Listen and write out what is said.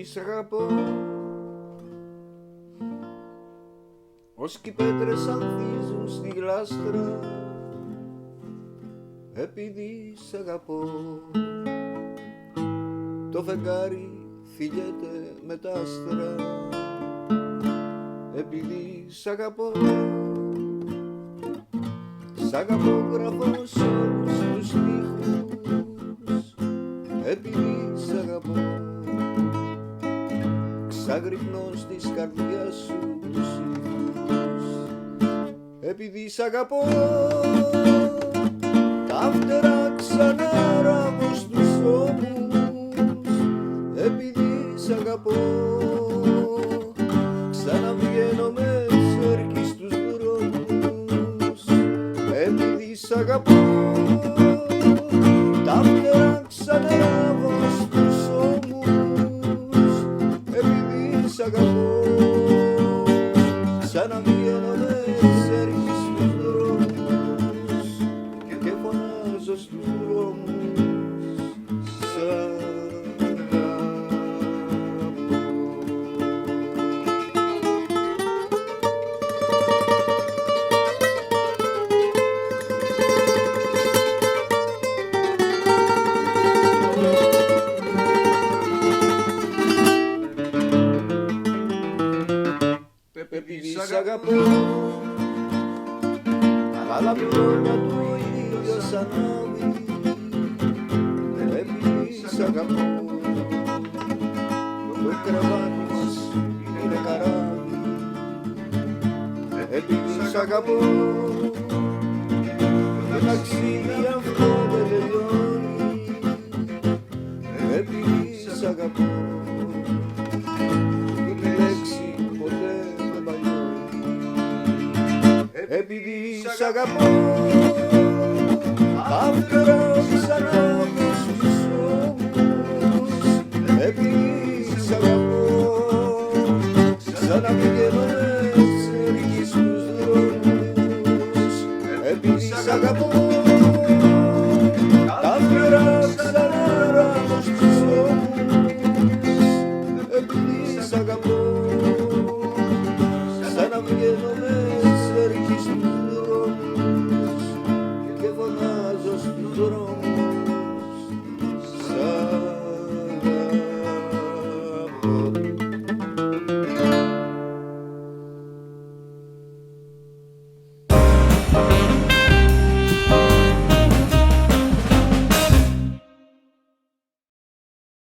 επειδή σ' αγαπώ, ως κι οι πέτρες ανθίζουν στη γλάστρα, επειδή σ' αγαπώ. Το φεγγάρι φιλιέται με τα άστρα, επειδή σ' αγαπώ. Σ' αγαπώ, γράφω σ' όλους τους στίχους, επειδή σ' αγαπώ. Ξαγρυπνώ στις καρδιάς σου τους ήχους, επειδή σ' αγαπώ. Τα φτερά ξαναράβω στους ώμους, επειδή σ' αγαπώ. Ξαναβγαίνω με σέρκι στους δρόμους, επειδή σ' αγαπώ. Τα φτερά ξαναράβω στους ώμους, επειδή σ' αγαπώ. Ξαναβγαίνω με σέρκι στους δρόμους και φωνάζω στους δρόμους, σ' αγαπώ. Επειδή σ' αγαπώ, τα λαμπρόνια του ο ήλιος ανάβει, επειδή σ' αγαπώ. Το κρεβάτι μας είναι καράβι, επειδή σ' αγαπώ. Το ταξίδι αυτό δεν τελειώνει, επειδή σ' αγαπώ. Η λέξη ποτέ δεν παλιώνει, επειδή σ' αγαπώ. Τα φτερά ξανάβω στους ώμους, επειδή σ' αγαπώ. Ξαναβγαίνω με σέρκι στους δρόμους, επειδή σ' αγαπώ.